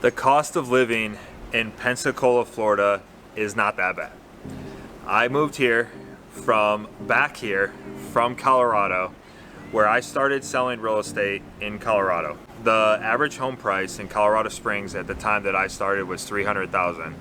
The cost of living in Pensacola, Florida is not that bad. I moved here from Colorado, where I started selling real estate in Colorado. The average home price in Colorado Springs at the time that I started was $300,000.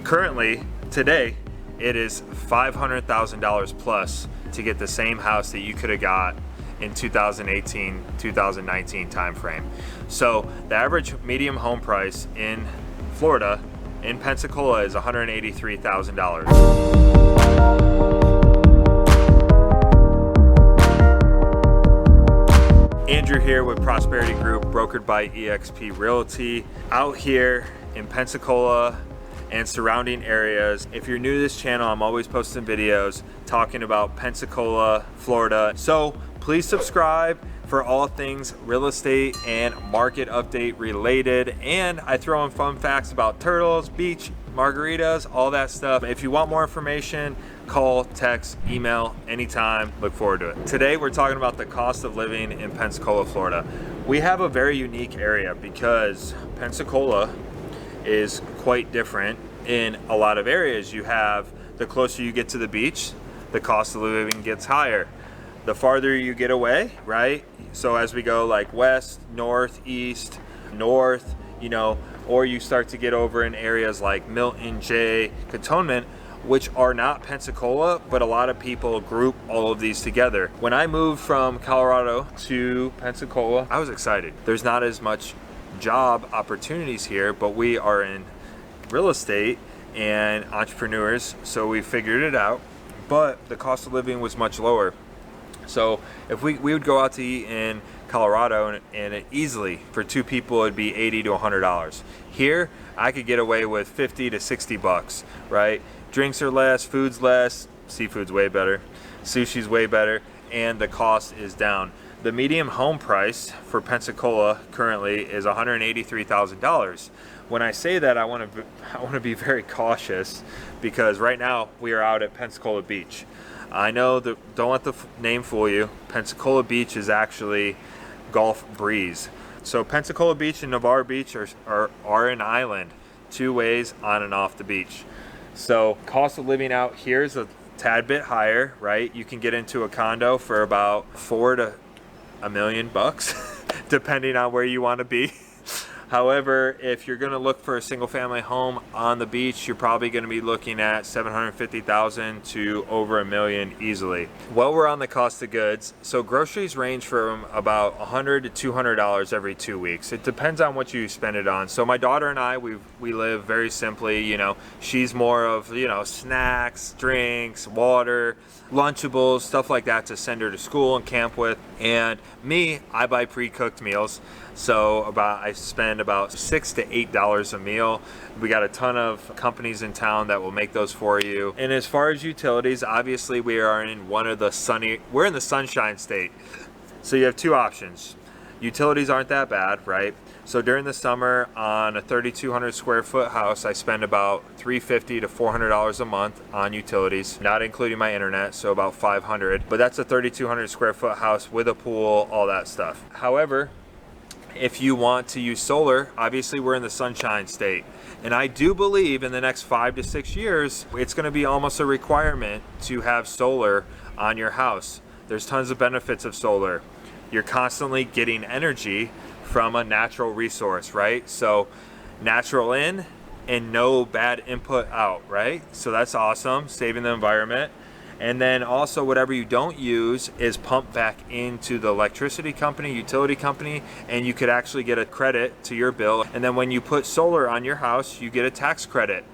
Currently, today, it is $500,000 plus to get the same house that you could have got in 2018, 2019 timeframe. So the average medium home price in Florida, in Pensacola, is $183,000. Andrew here with Prosperity Group, brokered by eXp Realty, out here in Pensacola and surrounding areas. If you're new to this channel, I'm always posting videos talking about Pensacola, Florida. So please subscribe for all things real estate and market update related. And I throw in fun facts about turtles, beach, margaritas, all that stuff. If you want more information, call, text, email, anytime. Look forward to it. Today we're talking about the cost of living in Pensacola, Florida. We have a very unique area because Pensacola is quite different in a lot of areas. You have, the closer you get to the beach, the cost of living gets higher. The farther you get away, right? So as we go like west, north, east, north, or you start to get over in areas like Milton, Jay, Cantonment, which are not Pensacola, but a lot of people group all of these together. When I moved from Colorado to Pensacola, I was excited. There's not as much job opportunities here, but we are in real estate and entrepreneurs, so we figured it out. But the cost of living was much lower. So if we would go out to eat in Colorado, and it easily for two people it'd be $80 to $100. Here I could get away with 50 to 60 bucks, right? Drinks are less, food's less, seafood's way better, sushi's way better, and the cost is down. The median home price for Pensacola currently is $183,000. When I say that, I want to be very cautious, because right now we are out at Pensacola Beach. I know that, don't let the name fool you. Pensacola Beach is actually Gulf breeze. So Pensacola Beach and Navarre Beach are an island, two ways on and off the beach. So cost of living out here is a tad bit higher, right? You can get into a condo for about $4 to $1 million bucks, depending on where you want to be. However, if you're going to look for a single family home on the beach, you're probably going to be looking at $750,000 to over $1 million easily. While we're on the cost of goods, so groceries range from about $100 to $200 every 2 weeks. It depends on what you spend it on. So my daughter and I, we live very simply. She's more of snacks, drinks, water, Lunchables, stuff like that to send her to school and camp with. And me, I buy pre-cooked meals. So I spend about $6 to $8 a meal. We got a ton of companies in town that will make those for you. And as far as utilities, obviously we're in the Sunshine State. So you have two options. Utilities aren't that bad, right? So during the summer on a 3,200 square foot house, I spend about $350 to $400 a month on utilities, not including my internet, so about $500. But that's a 3,200 square foot house with a pool, all that stuff. However, if you want to use solar, obviously we're in the Sunshine State. And I do believe in the next 5 to 6 years, it's going to be almost a requirement to have solar on your house. There's tons of benefits of solar. You're constantly getting energy from a natural resource, right? So natural in and no bad input out, right? So that's awesome, saving the environment. And then also whatever you don't use is pumped back into the electricity company, utility company, and you could actually get a credit to your bill. And then when you put solar on your house, you get a tax credit.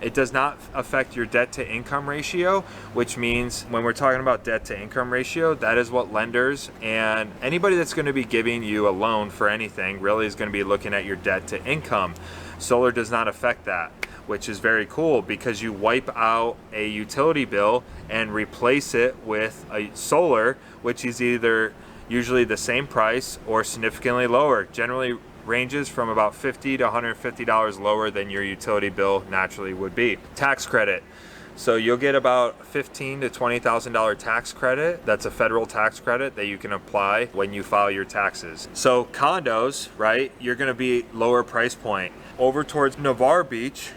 It does not affect your debt to income ratio, which means when we're talking about debt to income ratio, that is what lenders and anybody that's going to be giving you a loan for anything really is going to be looking at your debt to income. Solar does not affect that, which is very cool, because you wipe out a utility bill and replace it with a solar, which is either usually the same price or significantly lower. Generally ranges from about $50 to $150 lower than your utility bill naturally would be. Tax credit. So you'll get about $15,000 to $20,000 tax credit. That's a federal tax credit that you can apply when you file your taxes. So condos, right, you're gonna be lower price point. Over towards Navarre Beach,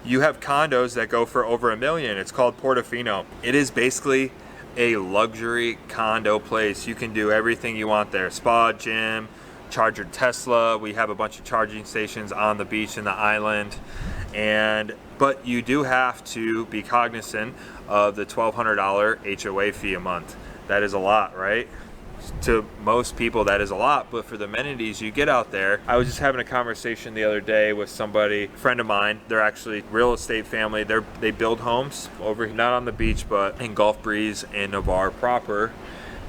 you have condos that go for over $1 million. It's called Portofino. It is basically a luxury condo place. You can do everything you want there. Spa, gym, charge your Tesla. We have a bunch of charging stations on the beach and the island. But you do have to be cognizant of the $1,200 HOA fee a month. That is a lot, right? To most people that is a lot, but for the amenities you get out there. I was just having a conversation the other day with somebody, a friend of mine. They're actually real estate family. They build homes over, not on the beach, but in Gulf Breeze and Navarre proper.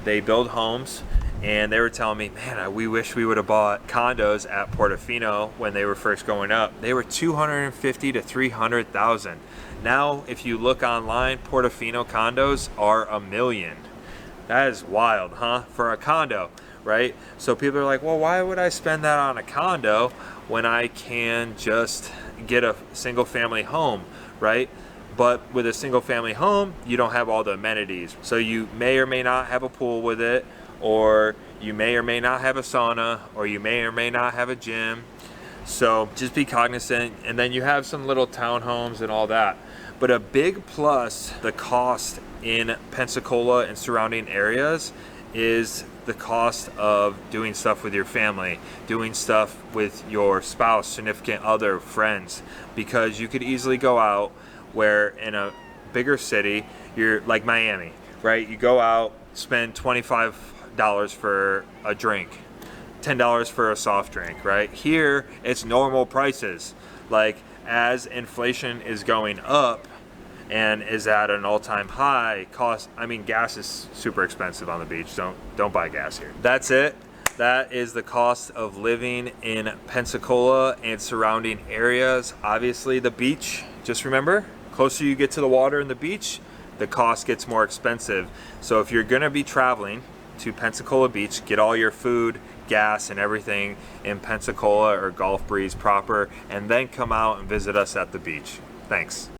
They build homes. And they were telling me, man, we wish we would have bought condos at Portofino when they were first going up. They were $250,000 to $300,000. Now, if you look online, Portofino condos are $1 million. That is wild, huh? For a condo, right? So people are like, well, why would I spend that on a condo when I can just get a single family home, right? But with a single family home, you don't have all the amenities. So you may or may not have a pool with it, or you may or may not have a sauna, or you may or may not have a gym. So just be cognizant. And then you have some little townhomes and all that. But a big plus, the cost in Pensacola and surrounding areas, is the cost of doing stuff with your family, doing stuff with your spouse, significant other, friends. Because you could easily go out where in a bigger city, you're like Miami, right? You go out, spend $25 for a drink, $10 for a soft drink, right? Here, it's normal prices. Like, as inflation is going up and is at an all-time high cost, I mean, gas is super expensive on the beach. Don't buy gas here. That's it. That is the cost of living in Pensacola and surrounding areas. Obviously, the beach, just remember, closer you get to the water and the beach, the cost gets more expensive. So if you're gonna be traveling to Pensacola Beach, get all your food, gas, and everything in Pensacola or Gulf Breeze proper, and then come out and visit us at the beach. Thanks.